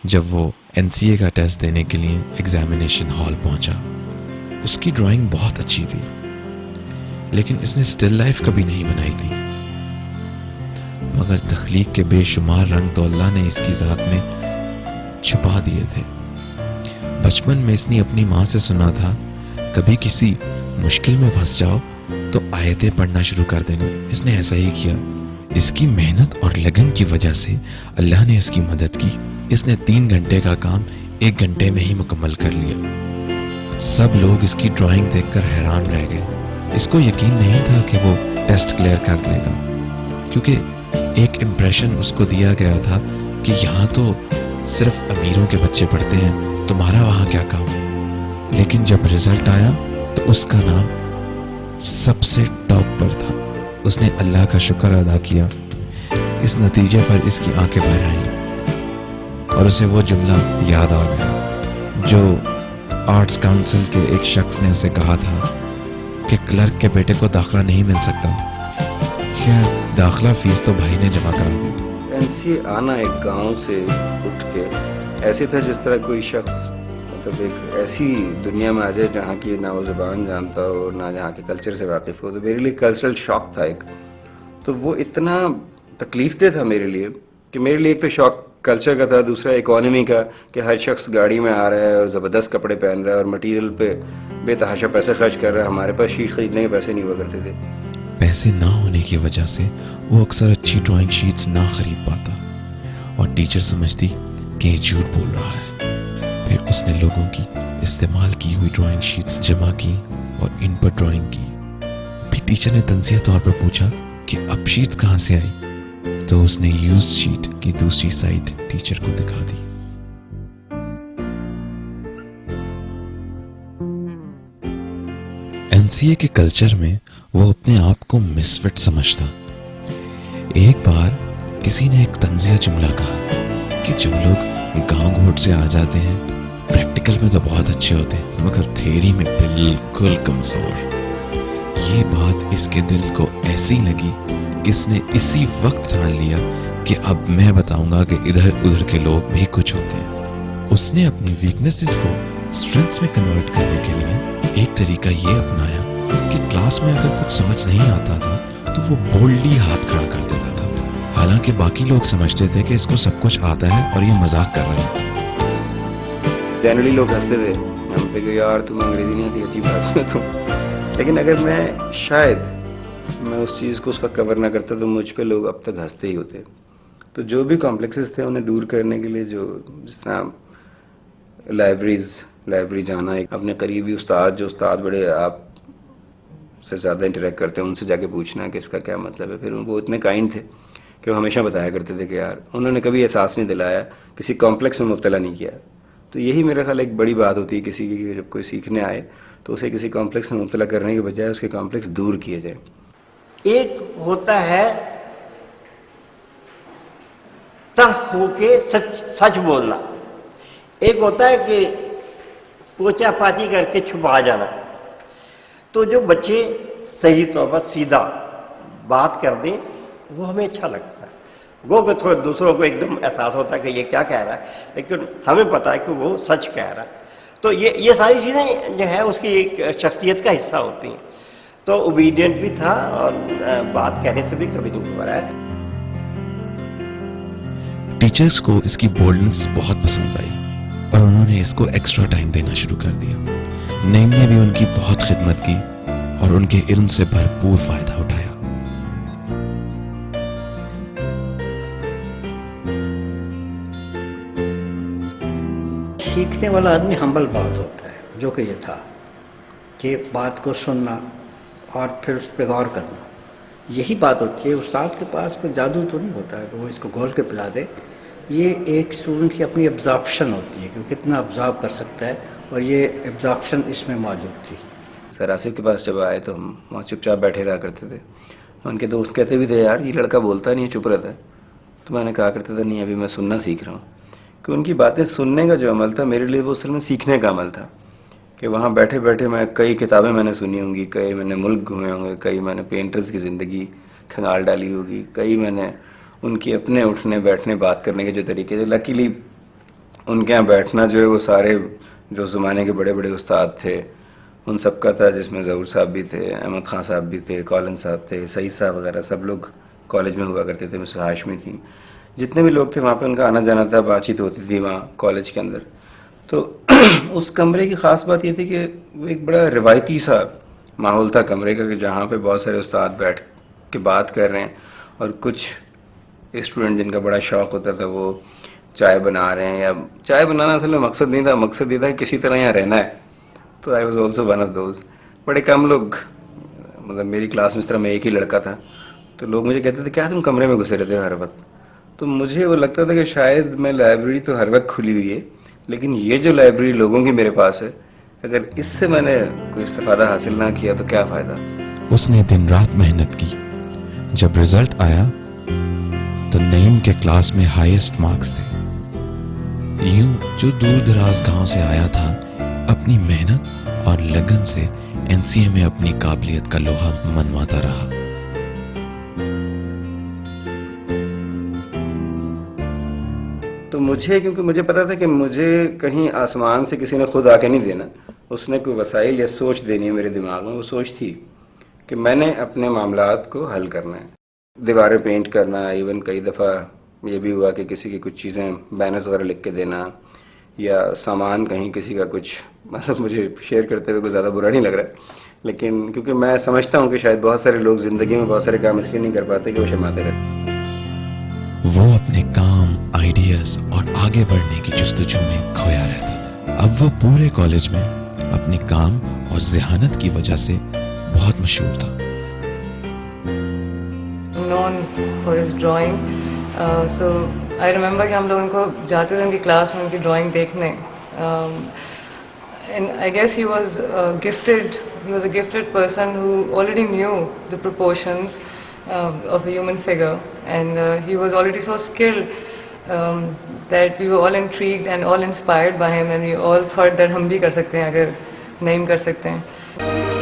جب وہ NCA کا ٹیسٹ دینے کے لیے ایگزامینیشن ہال پہنچا، اس کی ڈرائنگ بہت اچھی تھی، لیکن اس نے سٹل لائف کبھی نہیں بنائی تھی۔ مگر تخلیق کے بے شمار رنگ تو اللہ نے اس کی ذات میں چھپا دیے تھے۔ بچپن میں اس نے اپنی ماں سے سنا تھا، کبھی کسی مشکل میں پھنس جاؤ تو آیتیں پڑھنا شروع کر دینا۔ اس نے ایسا ہی کیا۔ اس کی محنت اور لگن کی وجہ سے اللہ نے اس کی مدد کی۔ اس نے 3 گھنٹے کا کام 1 گھنٹے میں ہی مکمل کر لیا۔ سب لوگ اس کی ڈرائنگ دیکھ کر حیران رہ گئے۔ اس کو یقین نہیں تھا کہ وہ ٹیسٹ کلیئر کر لے گا، کیونکہ ایک امپریشن اس کو دیا گیا تھا کہ یہاں تو صرف امیروں کے بچے پڑھتے ہیں، تمہارا وہاں کیا کام؟ لیکن جب رزلٹ آیا تو اس کا نام سب سے ٹاپ پر تھا۔ اس نے اللہ کا شکر ادا کیا۔ اس نتیجے پر اس کی آنکھیں بھر آئیں اور اسے وہ جملہ یاد آ گیا جو آرٹس کاؤنسل کے ایک شخص نے اسے کہا تھا کہ کلرک کے بیٹے کو داخلہ نہیں مل سکتا۔ خیر، داخلہ فیس تو بھائی نے جمع کرا دی۔ NCA آنا ایک گاؤں سے اٹھ کے ایسے تھا جس طرح کوئی شخص مطلب ایک ایسی دنیا میں آ جائے جہاں کی نہ وہ زبان جانتا ہو، نہ جہاں کے کلچر سے واقف ہو۔ تو میرے لیے کلچرل شاک تھا ایک، تو وہ اتنا تکلیف دہ تھا میرے لیے کہ میرے لیے ایک تو شاک کلچر کا تھا، دوسرا اکانومی کا کہ ہر شخص گاڑی میں آ رہا ہے اور زبردست کپڑے پہن رہا ہے اور مٹیریل پہ بے تحاشا پیسے خرچ کر رہا ہے۔ ہمارے پاس شیٹ خریدنے کے پیسے نہیں ہوا کرتے تھے۔ پیسے نہ ہونے کی وجہ سے وہ اکثر اچھی ڈرائنگ شیٹس نہ خرید پاتا اور ٹیچر سمجھتی کہ یہ جھوٹ بول رہا ہے۔ پھر اس نے لوگوں کی استعمال کی ہوئی ڈرائنگ شیٹس جمع کی اور ان پر ڈرائنگ کی۔ پھر ٹیچر نے تنزیہ طور پر پوچھا کہ اب شیٹس کہاں سے آئی، تو اس نے یوز شیٹ کی دوسری سائڈ ٹیچر کو دکھا دی۔ NCA کے کلچر میں وہ اپنے آپ کو مسفٹ سمجھتا۔ ایک بار کسی نے ایک طنزیہ جملہ کہا کہ جو لوگ گاؤں گھوٹ سے آ جاتے ہیں پریکٹیکل میں تو بہت اچھے ہوتے ہیں مگر تھیوری میں بالکل کمزور۔ یہ بات اس کے دل کو ایسی لگی کہ اس نے اسی وقت ٹھان لیا کہ اب میں بتاؤں گا کہ ادھر ادھر کے لوگ بھی کچھ ہوتے ہیں۔ اس نے اپنی ویکنیسز کو اسٹرینگث میں کنورٹ کرنے کے لیے ایک طریقہ یہ اپنایا کہ کلاس میں اگر کچھ سمجھ نہیں آتا تھا تو وہ بولڈلی ہاتھ کھڑا کر دیتا تھا، حالانکہ باقی لوگ سمجھتے تھے کہ اس کو سب کچھ آتا ہے اور یہ مذاق کر رہا ہے۔ جنرلی لوگ ہنستے تھے ہم پہ کہ یار تم انگریزی نہیں آتی، عجیب بات ہے تم۔ لیکن اگر میں شاید میں اس چیز کو اس کا کور نہ کرتا تو مجھ پہ لوگ اب تک ہنستے ہی ہوتے۔ تو جو بھی کمپلیکسز تھے انہیں دور کرنے کے لیے جو جس طرح لائبریری جانا، ایک اپنے قریبی استاد جو استاد بڑے آپ سے زیادہ انٹریکٹ کرتے ہیں ان سے جا کے پوچھنا کہ اس کا کیا مطلب ہے۔ پھر وہ اتنے کائنڈ تھے کہ وہ ہمیشہ بتایا کرتے تھے کہ یار انہوں نے کبھی احساس نہیں دلایا، کسی کمپلیکس میں مبتلا نہیں کیا۔ تو یہی میرا خیال ایک بڑی بات ہوتی ہے کسی کی کہ جب کوئی سیکھنے آئے تو اسے کسی کمپلیکس میں مبتلا کرنے کے بجائے اس کے کمپلیکس دور کیے جائے۔ ایک ہوتا ہے تخت ہو کے سچ بولنا، ایک ہوتا ہے کہ پوچا پاچی کر کے چھپا جانا۔ تو جو بچے صحیح طور پر سیدھا بات کر دیں وہ ہمیں اچھا لگتا ہے، وہ کہ تھوڑے دوسروں کو ایک دم احساس ہوتا ہے کہ یہ کیا کہہ رہا ہے، لیکن ہمیں پتا ہے کہ وہ سچ کہہ رہا ہے۔ تو یہ ساری چیزیں جو ہے اس کی ایک شخصیت کا حصہ ہوتی ہیں۔ تو اوبیڈینٹ بھی تھا اور بات کہنے سے بھی کبھی نہیں گھبرایا ہے۔ ٹیچرز کو اس کی بولڈنس بہت پسند آئی اور انہوں نے اس کو ایکسٹرا ٹائم دینا شروع کر دیا۔ نیم نے بھی ان کی بہت خدمت کی اور ان کے علم سے بھرپور فائدہ اٹھایا۔ سیکھنے والا آدمی ہمبل بات ہوتا ہے، جو کہ یہ تھا کہ بات کو سننا اور پھر اس پہ غور کرنا، یہی بات ہوتی ہے۔ استاد کے پاس کوئی جادو تو نہیں ہوتا ہے کہ وہ اس کو گھول کے پلا دے، یہ ایک اسٹوڈنٹ کی اپنی ابزارپشن ہوتی ہے کہ وہ کتنا ابزارو کر سکتا ہے، اور یہ ابزارپشن اس میں موجود تھی۔ سر آصف کے پاس جب آئے تو ہم وہاں چپ چاپ بیٹھے رہا کرتے تھے۔ ان کے دوست کہتے بھی تھے یار یہ لڑکا بولتا نہیں ہے، چپ رہتا ہے۔ تو میں نے کہا کرتا تھا نہیں ابھی میں سننا سیکھ رہا ہوں، کہ ان کی باتیں سننے کا جو عمل تھا میرے لیے وہ اصل میں سیکھنے کا عمل تھا۔ کہ وہاں بیٹھے بیٹھے میں کئی کتابیں میں نے سنی ہوں گی، کئی میں نے ملک گھومے ہوں گے، کئی میں نے پینٹرز کی زندگی کھنگال ڈالی ہوگی، کئی میں نے ان کی اپنے اٹھنے بیٹھنے بات کرنے کے جو طریقے تھے۔ لکیلی ان کے یہاں بیٹھنا جو ہے وہ سارے جو زمانے کے بڑے بڑے استاد تھے ان سب کا تھا، جس میں ظہور صاحب بھی تھے، احمد خان صاحب بھی تھے، کالن صاحب تھے، سعید صاحب وغیرہ سب لوگ کالج میں ہوا کرتے تھے، مسز ہاشمی تھیں، جتنے بھی لوگ تھے وہاں پہ ان کا آنا جانا تھا، بات چیت ہوتی تھی وہاں کالج کے اندر. تو اس کمرے کی خاص بات یہ تھی کہ وہ ایک بڑا روایتی سا ماحول تھا کمرے کا، کہ جہاں پہ بہت سارے استاد بیٹھ کے بات کر رہے ہیں اور کچھ اسٹوڈنٹ جن کا بڑا شوق ہوتا تھا وہ چائے بنا رہے ہیں. یا چائے بنانا اصل میں مقصد نہیں تھا، مقصد یہ تھا کہ کسی طرح یہاں رہنا ہے. تو I was also one of those. بڑے کم لوگ، مطلب میری کلاس میں اس طرح میں ایک ہی لڑکا تھا، تو لوگ مجھے کہتے تھے کیا تم کمرے میں گھسے رہتے ہو ہر وقت. تو مجھے وہ لگتا تھا کہ شاید میں لائبریری تو ہر وقت کھلی ہوئی ہے، لیکن یہ جو لائبریری لوگوں کی میرے پاس ہے، اگر اس سے میں نے کوئی استفادہ حاصل نہ کیا تو کیا فائدہ. اس نے دن رات محنت کی. جب رزلٹ آیا تو نعیم کے کلاس میں ہائیسٹ مارکس تھے. یوں جو دور دراز گاؤں سے آیا تھا، اپنی محنت اور لگن سے NCA میں اپنی قابلیت کا لوہا منواتا رہا. تو مجھے، کیونکہ مجھے پتا تھا کہ مجھے کہیں آسمان سے کسی نے خود آ کے نہیں دینا، اس نے کوئی وسائل یا سوچ دینی ہے میرے دماغ میں. وہ سوچ تھی کہ میں نے اپنے معاملات کو حل کرنا ہے. دیواریں پینٹ کرنا، ایون کئی دفعہ یہ بھی ہوا کہ کسی کی کچھ چیزیں بینرز وغیرہ لکھ کے دینا، یا سامان کہیں کسی کا کچھ، مطلب مجھے شیئر کرتے ہوئے کوئی زیادہ برا نہیں لگ رہا ہے، لیکن کیونکہ میں سمجھتا ہوں کہ شاید بہت سارے لوگ زندگی میں بہت سارے کام اس لیے نہیں کر پاتے کہ وہ شرماتے رہتے. وہ اپنے کام، آئیڈیاز اور آگے بڑھنے کی جستجو میں کھویا رہتا. اب وہ پورے کالج میں اپنے کام اور ذہانت کی وجہ سے بہت مشہور تھا. known for his drawing. So I remember کہ ہم لوگ ان کو جاتے تھے ان کی کلاس میں ان کی ڈرائنگ دیکھنے. And I guess he was a gifted person who already knew the proportions of a human figure, and he was already so skilled that we were all intrigued and all inspired by him, and we all thought that ہم بھی کر سکتے ہیں اگر نعیم کر سکتے ہیں.